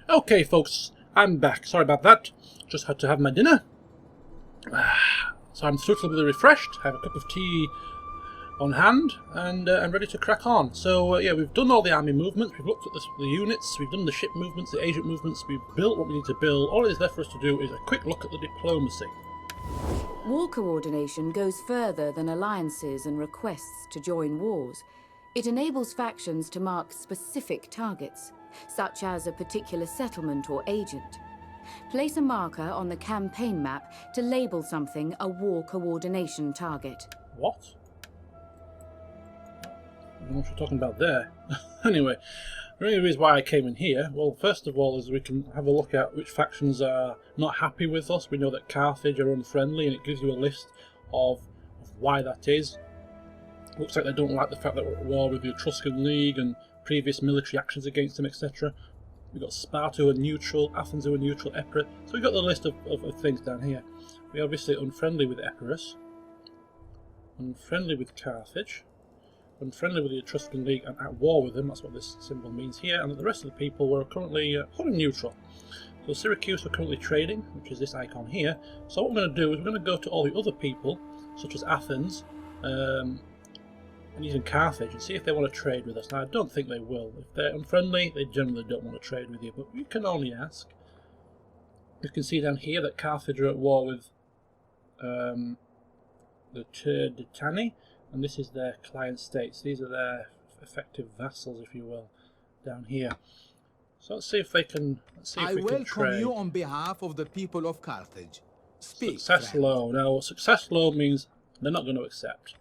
Okay, folks, I'm back. Sorry about that. Just had to have my dinner. So I'm suitably refreshed. I have a cup of tea on hand, and I'm ready to crack on. So, yeah, we've done all the army movements. We've looked at the units. We've done the ship movements, the agent movements. We've built what we need to build. All it is left for us to do is a quick look at the diplomacy. War coordination goes further than alliances and requests to join wars. It enables factions to mark specific targets, such as a particular settlement or agent. Place a marker on the campaign map to label something a war coordination target. What? I don't know what you're talking about there. Anyway, the only reason why I came in here, well, first of all, is we can have a look at which factions are not happy with us. We know that Carthage are unfriendly, and it gives you a list of why that is. Looks like they don't like the fact that we're at war with the Etruscan League and previous military actions against them, etc. We've got Sparta who are neutral, Athens who are neutral, Epirus. So we've got the list of things down here. We're obviously unfriendly with Epirus, unfriendly with Carthage, unfriendly with the Etruscan League and at war with them. That's what this symbol means here. And the rest of the people were currently neutral. So Syracuse are currently trading, which is this icon here. So what we're going to do is we're going to go to all the other people, such as Athens, and even Carthage, and see if they want to trade with us. Now, I don't think they will. If they're unfriendly, they generally don't want to trade with you, but we can only ask. You can see down here that Carthage are at war with the Turdetani, and this is their client states. These are their effective vassals, if you will, down here. So let's see if they can. Let's see if we can trade. I welcome you on behalf of the people of Carthage. Speak. Success low. Now, success low means they're not going to accept.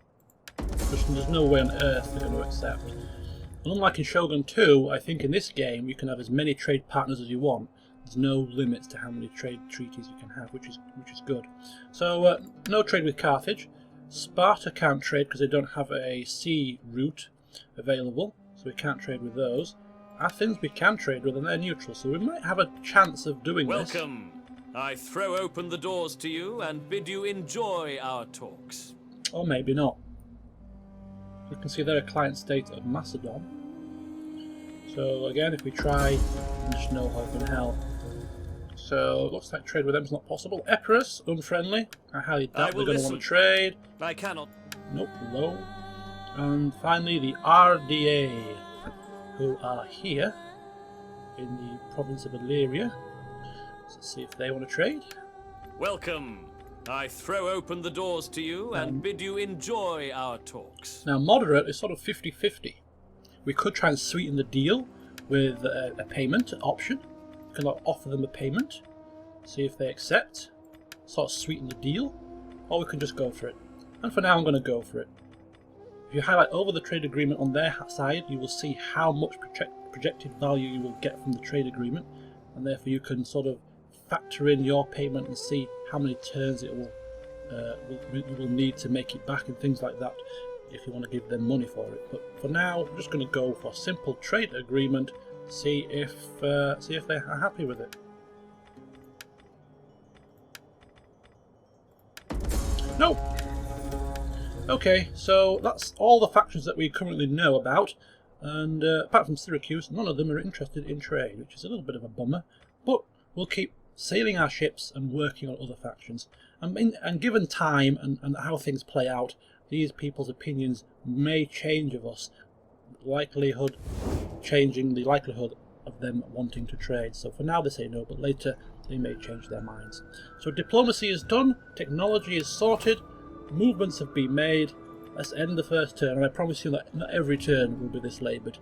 There's no way on earth they're going to accept. And unlike in Shogun 2, I think in this game you can have as many trade partners as you want. There's no limits to how many trade treaties you can have, which is good. So no trade with Carthage. Sparta can't trade because they don't have a sea route available, so we can't trade with those. Athens we can trade with, and they're neutral, so we might have a chance of doing this. Welcome. I throw open the doors to you and bid you enjoy our talks. Or maybe not. You can see they're a client state of Macedon. So again, if we try, there's no hope in hell. So it looks like trade with them is not possible. Epirus, unfriendly. I highly doubt they're going to want to trade. I cannot. Nope, low. And finally the RDA, who are here in the province of Illyria. Let's see if they want to trade. Welcome. I throw open the doors to you and bid you enjoy our talks. Now, moderate is sort of 50-50. We could try and sweeten the deal with a payment option. We can offer them a payment, see if they accept, sort of sweeten the deal, or we can just go for it. And for now, I'm going to go for it. If you highlight over the trade agreement on their side, you will see how much projected value you will get from the trade agreement, and therefore you can sort of factor in your payment and see how many turns it will you will need to make it back and things like that if you want to give them money for it. But for now, we're just going to go for a simple trade agreement, see if they are happy with it. Nope. Okay, so that's all the factions that we currently know about, and apart from Syracuse, none of them are interested in trade, which is a little bit of a bummer, but we'll keep sailing our ships and working on other factions. And given time and how things play out, these people's opinions may change of us, changing the likelihood of them wanting to trade. So for now they say no, but later they may change their minds. So diplomacy is done, technology is sorted, movements have been made. Let's end the first turn, and I promise you that not every turn will be this laboured.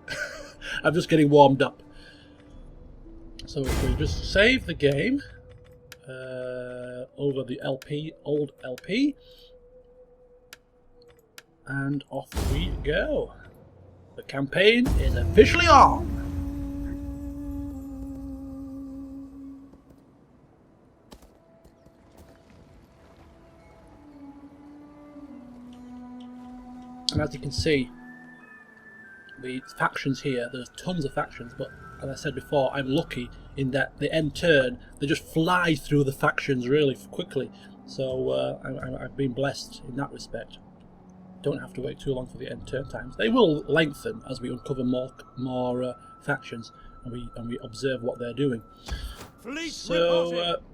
I'm just getting warmed up. So if we just save the game over the old LP, and off we go. The campaign is officially on! And as you can see, the factions here, there's tons of factions, but as I said before, I'm lucky in that the end turn, they just fly through the factions really quickly. So I've been blessed in that respect. Don't have to wait too long for the end turn times. They will lengthen as we uncover more factions and we observe what they're doing. Fleet So reporting.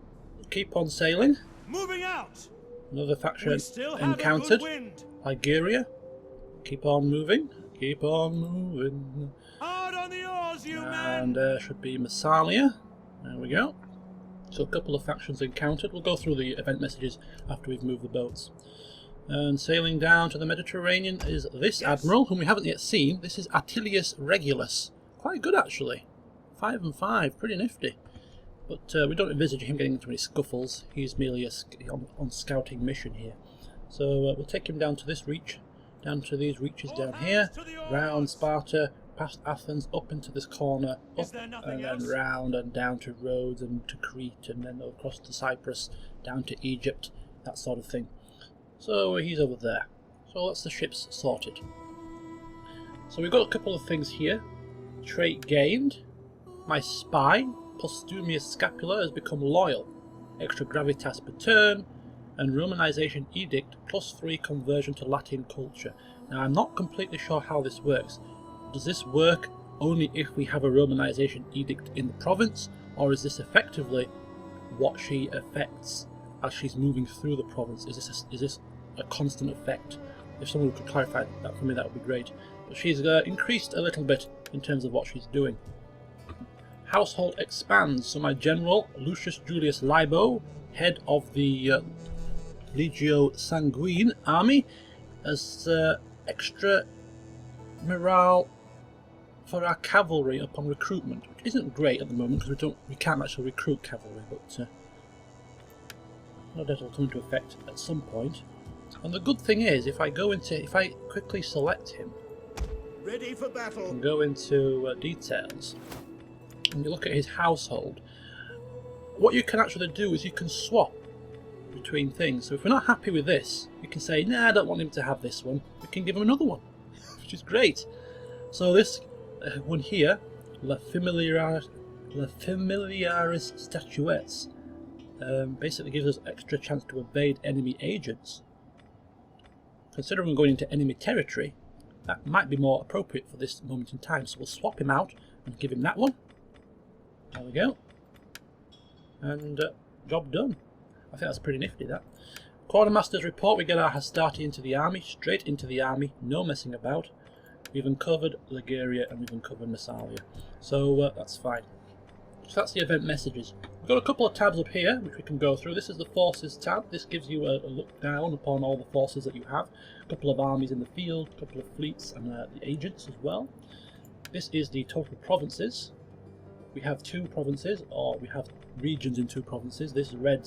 keep on sailing. Moving out. Another faction We still have encountered. a good wind. Iberia. Keep on moving. Keep on moving. Hard on the oars, you men. And should be Massalia. There we go. So a couple of factions encountered. We'll go through the event messages after we've moved the boats. And sailing down to the Mediterranean is this admiral, whom we haven't yet seen. This is Attilius Regulus. Quite good, actually. 5 and 5, pretty nifty. But we don't envisage him getting into any scuffles. He's merely on scouting mission here. So we'll take him down to this reach, down to these reaches down here, round Sparta, past Athens, up into this corner, up and then round and down to Rhodes and to Crete, and then across to Cyprus, down to Egypt, that sort of thing. So he's over there. So that's the ships sorted. So we've got a couple of things here. Trait gained. My spy, Postumius Scapula, has become loyal. Extra gravitas per turn. And Romanization Edict, +3 conversion to Latin culture. Now I'm not completely sure how this works. Does this work only if we have a Romanization Edict in the province, or is this effectively what she affects as she's moving through the province? Is this a constant effect? If someone could clarify that for me, that would be great. But she's increased a little bit in terms of what she's doing. Household expands, so my general, Lucius Julius Libo, head of the Legio Sanguine army, has extra morale for our cavalry upon recruitment, which isn't great at the moment because we can't actually recruit cavalry, but no doubt it'll come into effect at some point. And the good thing is, if I quickly select him, Ready for battle. and go into details, and you look at his household, what you can actually do is you can swap between things. So if we're not happy with this, you can say, nah, I don't want him to have this one. We can give him another one, which is great. So this one here, La Familiaris Statuettes, basically gives us extra chance to evade enemy agents. Considering we're going into enemy territory, that might be more appropriate for this moment in time. So we'll swap him out and give him that one. There we go. And job done. I think that's pretty nifty, that. Quartermaster's report, we get our Hastati into the army, straight into the army, no messing about. We've uncovered Liguria and we've uncovered Massalia. So that's fine. So that's the event messages. We've got a couple of tabs up here which we can go through. This is the forces tab. This gives you a look down upon all the forces that you have. A couple of armies in the field, a couple of fleets and the agents as well. This is the total provinces. We have 2 provinces, or we have regions in 2 provinces. This red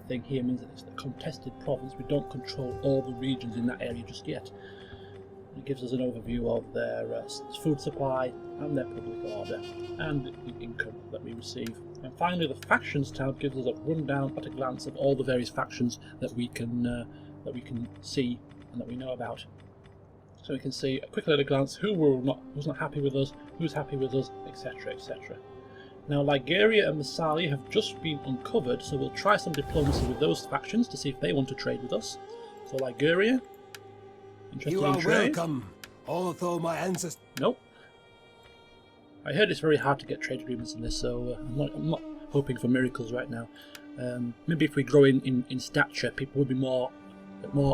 thing here means that it's a contested province. We don't control all the regions in that area just yet. It gives us an overview of their food supply and their public order and the income that we receive. And finally, the factions tab gives us a rundown at a glance of all the various factions that we can see and that we know about. So we can see quickly at a glance who's not happy with us, who's happy with us, etc., etc. Now, Liguria and Massalia have just been uncovered, so we'll try some diplomacy with those factions to see if they want to trade with us. So Liguria, interested You in are trade? welcome, although my ancestors... Nope. I heard it's very hard to get trade agreements in this, so I'm not hoping for miracles right now. Maybe if we grow in stature, people would be more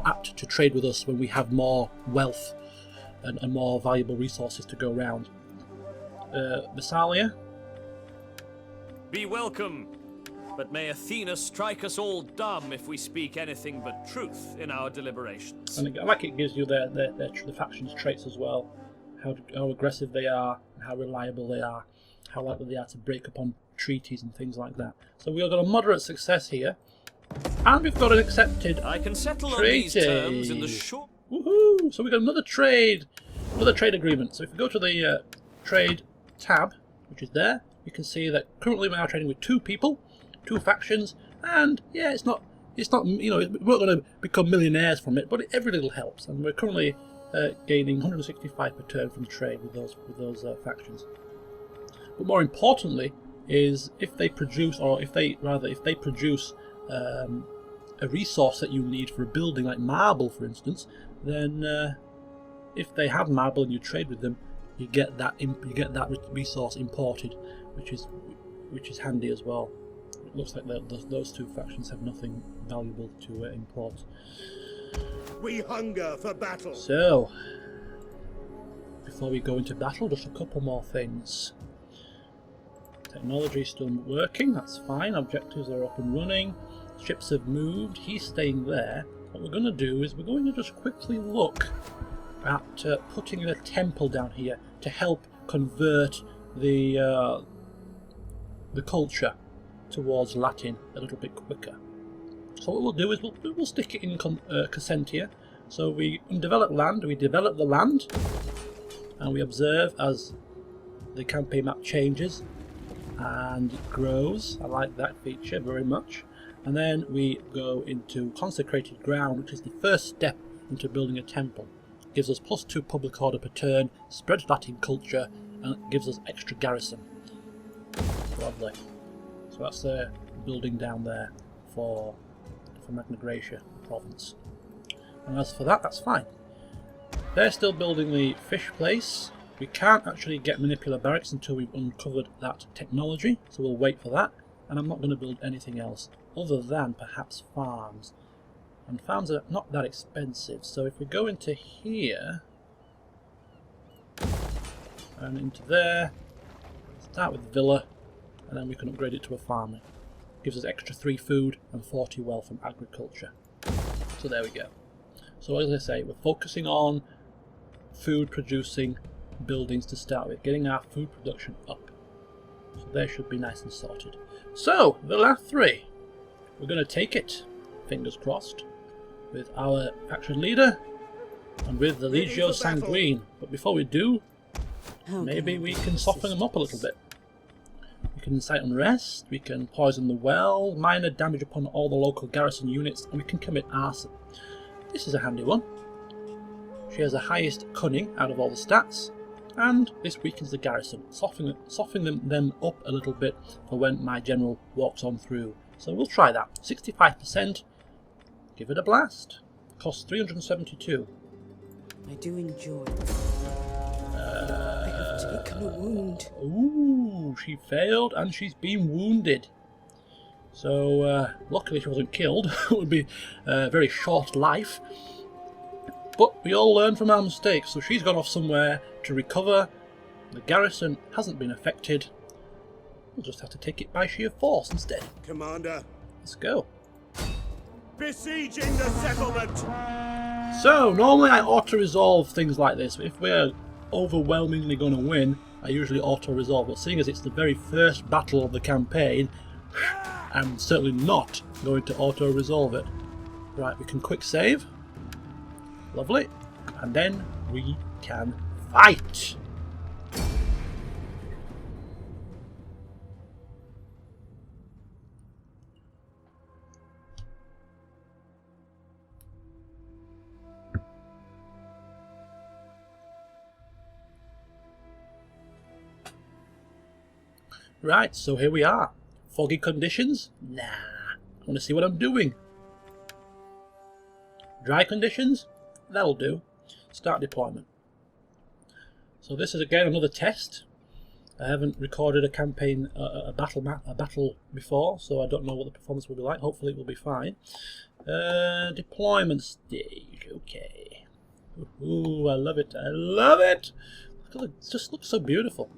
apt to trade with us when we have more wealth and more valuable resources to go around. Massalia. Be welcome, but may Athena strike us all dumb if we speak anything but truth in our deliberations. And I like it gives you the factions' traits as well, how aggressive they are, how reliable they are, how likely they are to break upon treaties and things like that. So we've got a moderate success here, and we've got an accepted I can settle on treaty. these terms in the short... Woohoo! So we've got another trade agreement. So if we go to the trade tab, which is there, you can see that currently we are trading with 2 people, 2 factions, and yeah, it's not we're not going to become millionaires from it, but every little helps, and we're currently gaining 165 per turn from trade with those factions. But more importantly is if they produce a resource that you need for a building, like marble for instance, then if they have marble and you trade with them, you get that resource imported, which is handy as well. It looks like those two factions have nothing valuable to import. We hunger for battle. So, before we go into battle, just a couple more things. Technology is still working, that's fine. Objectives are up and running. Ships have moved, he's staying there. What we're going to do is we're going to just quickly look at putting a temple down here to help convert the culture towards Latin a little bit quicker. So what we'll do is we'll stick it in Cassentia. So we develop land, we develop the land, and we observe as the campaign map changes and it grows. I like that feature very much. And then we go into consecrated ground, which is the first step into building a temple. It gives us +2 public order per turn, spreads Latin culture, and it gives us extra garrison. Lovely. So that's the building down there for Magna Graecia province. And as for that, that's fine. They're still building the fish place. We can't actually get manipular barracks until we've uncovered that technology, so we'll wait for that. And I'm not going to build anything else other than perhaps farms. And farms are not that expensive, so if we go into here and into there, start with villa, and then we can upgrade it to a farming. Gives us extra 3 food and 40 wealth from agriculture. So there we go. So as I say, we're focusing on food producing buildings to start with, getting our food production up. So they should be nice and sorted. So, Velathri, we're going to take it, fingers crossed, with our faction leader and with the Legio Sanguine. But before we do, maybe we can soften them up a little bit. We can incite unrest, we can poison the well, minor damage upon all the local garrison units, and we can commit arson. This is a handy one. She has the highest cunning out of all the stats, and this weakens the garrison, softening them up a little bit for when my general walks on through. So we'll try that. 65%. Give it a blast. Costs 372. I do enjoy. I have taken a wound. Ooh, she failed and she's been wounded. So luckily she wasn't killed. It would be a very short life. But we all learn from our mistakes, so she's gone off somewhere to recover. The garrison hasn't been affected. We'll just have to take it by sheer force instead. Commander. Let's go. Besieging the settlement! So, normally I auto-resolve things like this. If we're overwhelmingly going to win, I usually auto-resolve. But seeing as it's the very first battle of the campaign, I'm certainly not going to auto-resolve it. Right, we can quick save. Lovely. And then we can fight! Right, so here we are. Foggy conditions? Nah. I want to see what I'm doing. Dry conditions? That'll do. Start deployment. So this is again another test. I haven't recorded a campaign, a battle before, so I don't know what the performance will be like. Hopefully it will be fine. Deployment stage. Okay. Ooh, I love it. I love it. It just looks so beautiful.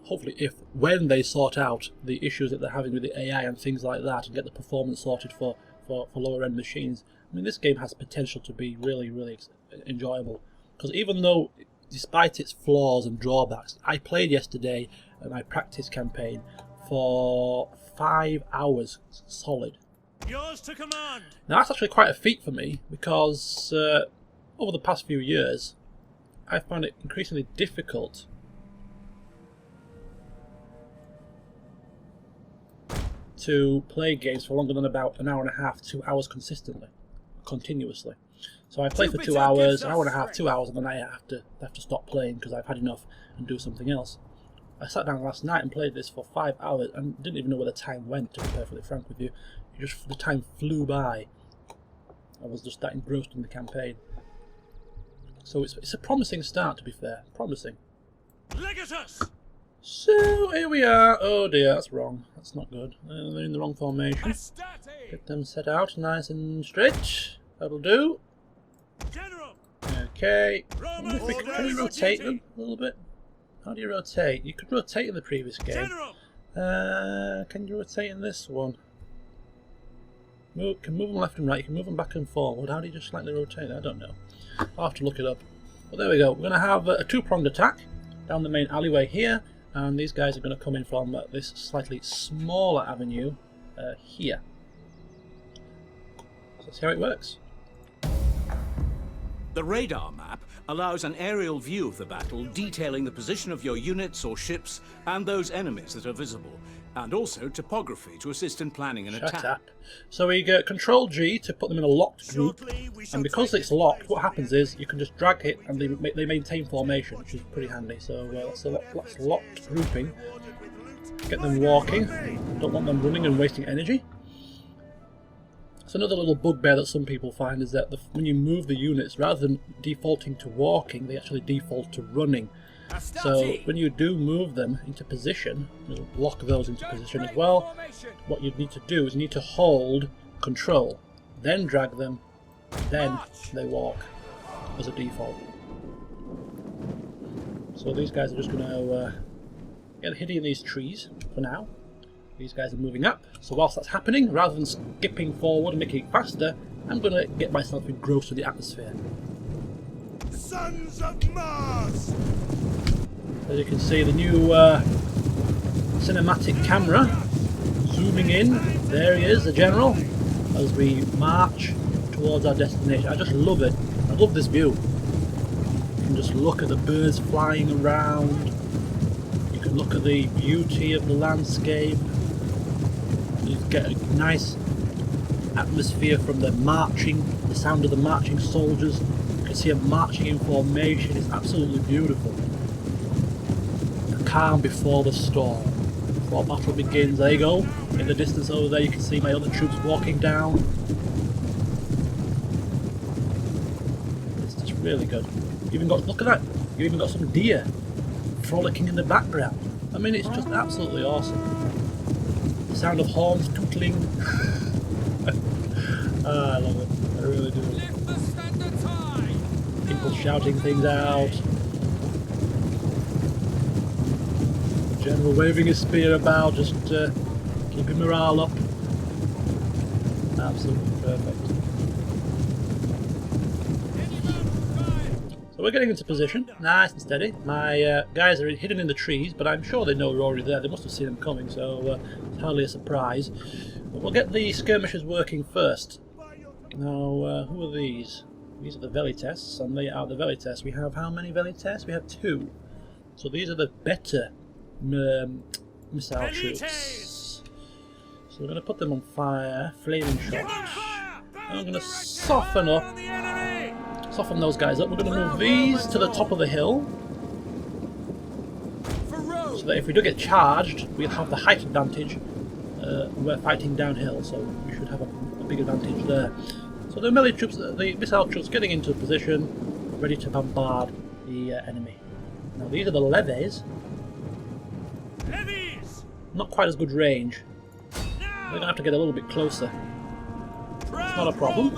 Hopefully when they sort out the issues that they're having with the AI and things like that, and get the performance sorted for lower end machines. I mean, this game has potential to be really, really enjoyable. Because even though, despite its flaws and drawbacks, I played yesterday my practice campaign for 5 hours solid. Yours to command. Now that's actually quite a feat for me, because over the past few years, I found it increasingly difficult to play games for longer than about an hour and a half, 2 hours continuously. So I play for 2 hours, an hour and a half, 2 hours, and then I have to stop playing because I've had enough and do something else. I sat down last night and played this for 5 hours and didn't even know where the time went, to be perfectly frank with you. The time flew by. I was just that engrossed in the campaign. So it's a promising start, to be fair. Promising. Legatus! So here we are. Oh dear, that's wrong. That's not good. They're in the wrong formation. Astarte! Get them set out nice and straight. That'll do. General! Okay. Roman Can we rotate them a little bit? How do you rotate? You could rotate in the previous game. General! Can you rotate in this one? Can move them left and right. You can move them back and forward. How do you just slightly rotate? I don't know. I'll have to look it up. But there we go. We're going to have a two-pronged attack down the main alleyway here, and these guys are going to come in from this slightly smaller avenue here. So let's see how it works. The radar map allows an aerial view of the battle, detailing the position of your units or ships and those enemies that are visible, and also topography to assist in planning an attack. Shut up. So we get Control G to put them in a locked group, and because it's locked, what happens is you can just drag it and they maintain formation, which is pretty handy. So that's locked grouping. Get them walking. Don't want them running and wasting energy. So another little bugbear that some people find is that when you move the units, rather than defaulting to walking, they actually default to running. So when you do move them into position, you'll lock those into position as well. What you need to do is you need to hold Control, then drag them, then they walk as a default. So these guys are just going to get hidden in these trees for now. These guys are moving up, so whilst that's happening, rather than skipping forward and making it faster, I'm going to get myself engrossed in the atmosphere. Sons of Mars! As you can see, the new cinematic camera zooming in. There he is, the general, as we march towards our destination. I just love it. I love this view. You can just look at the birds flying around. You can look at the beauty of the landscape. You get a nice atmosphere from the marching, the sound of the marching soldiers. You can see them marching in formation. It's absolutely beautiful. The calm before the storm. Before battle begins. There you go. In the distance over there you can see my other troops walking down. It's just really good. You even got, look at that, you even got some deer frolicking in the background. I mean, it's just absolutely awesome. The sound of horns tootling. I love it. I really do. People shouting things out. The general waving his spear about, just keeping morale up. Absolutely perfect. So we're getting into position, nice and steady. My guys are hidden in the trees, but I'm sure they know we're already there. They must have seen them coming, so it's hardly a surprise. But we'll get the skirmishers working first. Now, who are these? These are the Velites, and they are the Velites. We have how many Velites? We have 2. So these are the better missile troops. So we're going to put them on fire, flaming shot. And I'm going to soften those guys up. We're going to move these to the top of the hill, so that if we do get charged, we'll have the height advantage. We're fighting downhill, so we should have a big advantage there. So the melee troops, the missile troops, getting into position, ready to bombard the enemy. Now these are the levies. Not quite as good range. We're going to have to get a little bit closer. It's not a problem.